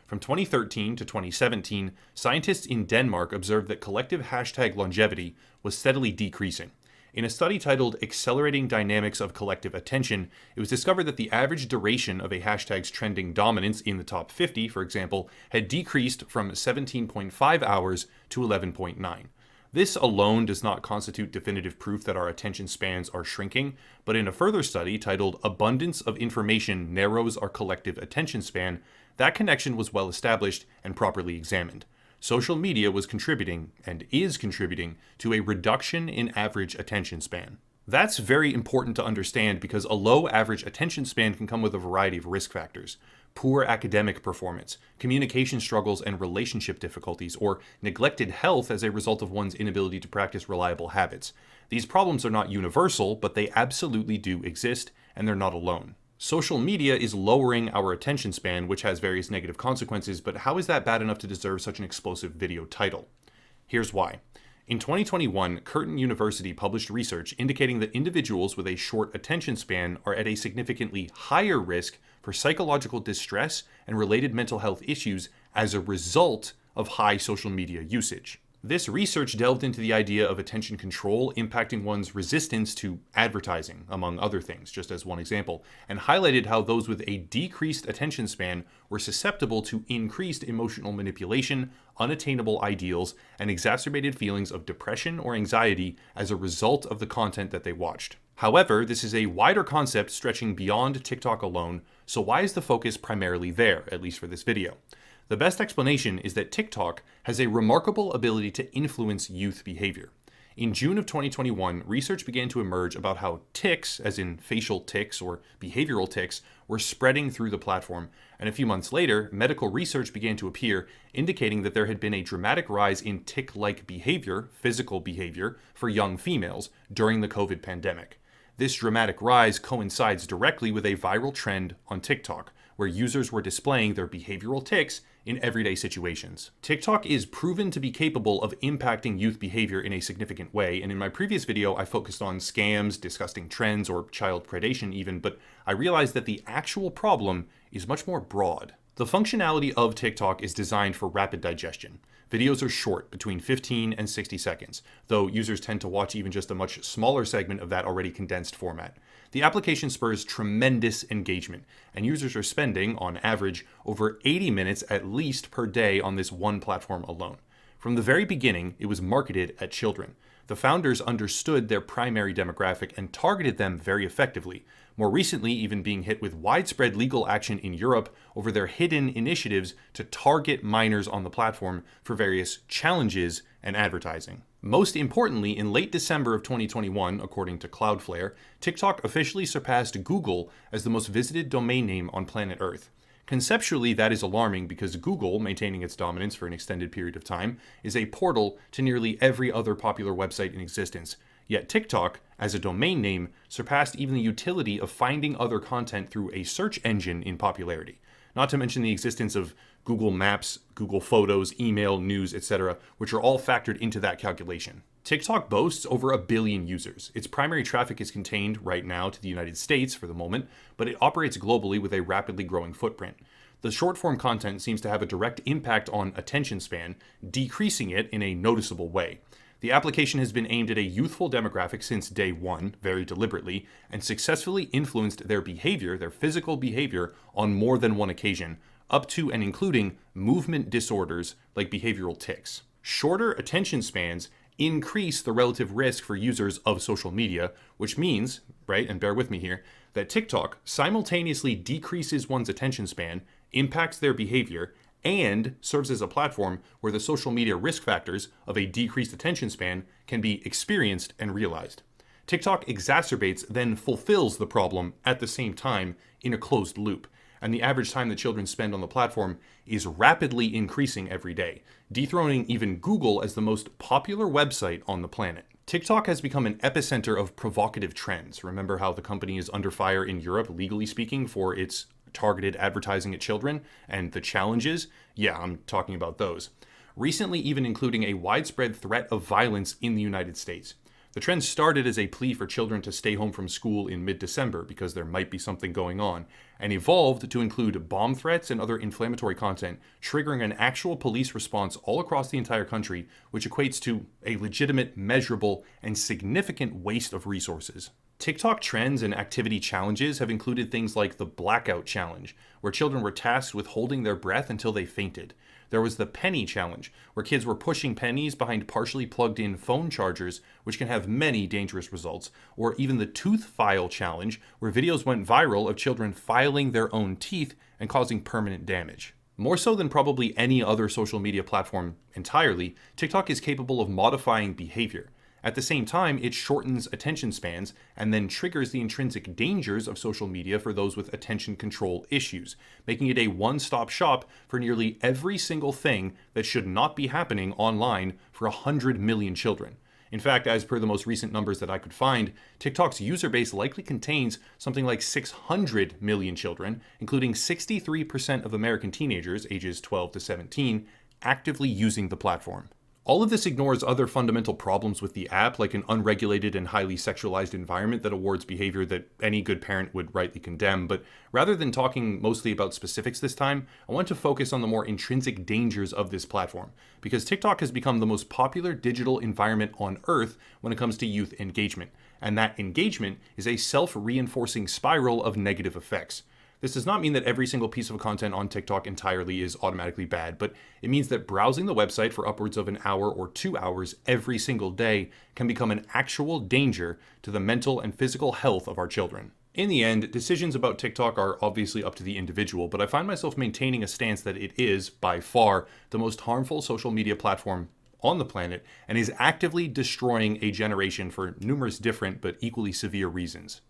From 2013 to 2017, scientists in Denmark observed that collective hashtag longevity was steadily decreasing. In a study titled Accelerating Dynamics of Collective Attention, it was discovered that the average duration of a hashtag's trending dominance in the top 50, for example, had decreased from 17.5 hours to 11.9. This alone does not constitute definitive proof that our attention spans are shrinking, but in a further study titled Abundance of Information Narrows Our Collective Attention Span, that connection was well established and properly examined. Social media was contributing, and is contributing, to a reduction in average attention span. That's very important to understand because a low average attention span can come with a variety of risk factors. Poor academic performance, communication struggles and relationship difficulties, or neglected health as a result of one's inability to practice reliable habits. These problems are not universal, but they absolutely do exist, and they're not alone. Social media is lowering our attention span, which has various negative consequences, but how is that bad enough to deserve such an explosive video title? Here's why. In 2021, Curtin University published research indicating that individuals with a short attention span are at a significantly higher risk for psychological distress and related mental health issues as a result of high social media usage. This research delved into the idea of attention control impacting one's resistance to advertising, among other things, just as one example, and highlighted how those with a decreased attention span were susceptible to increased emotional manipulation, unattainable ideals, and exacerbated feelings of depression or anxiety as a result of the content that they watched. However, this is a wider concept stretching beyond TikTok alone, so why is the focus primarily there, at least for this video? The best explanation is that TikTok has a remarkable ability to influence youth behavior. In June of 2021, research began to emerge about how tics, as in facial tics or behavioral tics, were spreading through the platform, and a few months later, medical research began to appear indicating that there had been a dramatic rise in tic-like behavior, physical behavior, for young females during the COVID pandemic. This dramatic rise coincides directly with a viral trend on TikTok, where users were displaying their behavioral tics in everyday situations. TikTok is proven to be capable of impacting youth behavior in a significant way, and in my previous video I focused on scams, disgusting trends, or child predation even, but I realized that the actual problem is much more broad. The functionality of TikTok is designed for rapid digestion. Videos are short, between 15 and 60 seconds, though users tend to watch even just a much smaller segment of that already condensed format. The application spurs tremendous engagement, and users are spending, on average, over 80 minutes at least per day on this one platform alone. From the very beginning, it was marketed at children. The founders understood their primary demographic and targeted them very effectively, more recently even being hit with widespread legal action in Europe over their hidden initiatives to target minors on the platform for various challenges and advertising. Most importantly, in late December of 2021, according to Cloudflare, TikTok officially surpassed Google as the most visited domain name on planet Earth. Conceptually, that is alarming because Google, maintaining its dominance for an extended period of time, is a portal to nearly every other popular website in existence. Yet TikTok, as a domain name, surpassed even the utility of finding other content through a search engine in popularity. Not to mention the existence of Google Maps, Google Photos, email, news, etc., which are all factored into that calculation. TikTok boasts over 1 billion users. Its primary traffic is contained right now to the United States for the moment, but it operates globally with a rapidly growing footprint. The short-form content seems to have a direct impact on attention span, decreasing it in a noticeable way. The application has been aimed at a youthful demographic since day one, very deliberately, and successfully influenced their behavior, their physical behavior, on more than one occasion, up to and including movement disorders like behavioral tics. Shorter attention spans increase the relative risk for users of social media, which means, right, and bear with me here, that TikTok simultaneously decreases one's attention span, impacts their behavior, and serves as a platform where the social media risk factors of a decreased attention span can be experienced and realized. TikTok exacerbates, then fulfills the problem at the same time in a closed loop, and the average time that children spend on the platform is rapidly increasing every day, dethroning even Google as the most popular website on the planet. TikTok has become an epicenter of provocative trends. Remember how the company is under fire in Europe, legally speaking, for its targeted advertising at children and the challenges? Yeah, I'm talking about those. Recently, even including a widespread threat of violence in the United States. The trend started as a plea for children to stay home from school in mid-December because there might be something going on, and evolved to include bomb threats and other inflammatory content, triggering an actual police response all across the entire country, which equates to a legitimate, measurable, and significant waste of resources. TikTok trends and activity challenges have included things like the Blackout Challenge, where children were tasked with holding their breath until they fainted. There was the Penny Challenge, where kids were pushing pennies behind partially plugged-in phone chargers, which can have many dangerous results. Or even the Tooth File Challenge, where videos went viral of children filing their own teeth and causing permanent damage. More so than probably any other social media platform entirely, TikTok is capable of modifying behavior. At the same time, it shortens attention spans and then triggers the intrinsic dangers of social media for those with attention control issues, making it a one-stop shop for nearly every single thing that should not be happening online for 100 million children. In fact, as per the most recent numbers that I could find, TikTok's user base likely contains something like 600 million children, including 63% of American teenagers ages 12 to 17, actively using the platform. All of this ignores other fundamental problems with the app, like an unregulated and highly sexualized environment that awards behavior that any good parent would rightly condemn. But rather than talking mostly about specifics this time, I want to focus on the more intrinsic dangers of this platform, because TikTok has become the most popular digital environment on Earth when it comes to youth engagement. And that engagement is a self-reinforcing spiral of negative effects. This does not mean that every single piece of content on TikTok entirely is automatically bad, but it means that browsing the website for upwards of an hour or 2 hours every single day can become an actual danger to the mental and physical health of our children. In the end, decisions about TikTok are obviously up to the individual, but I find myself maintaining a stance that it is, by far, the most harmful social media platform on the planet and is actively destroying a generation for numerous different but equally severe reasons.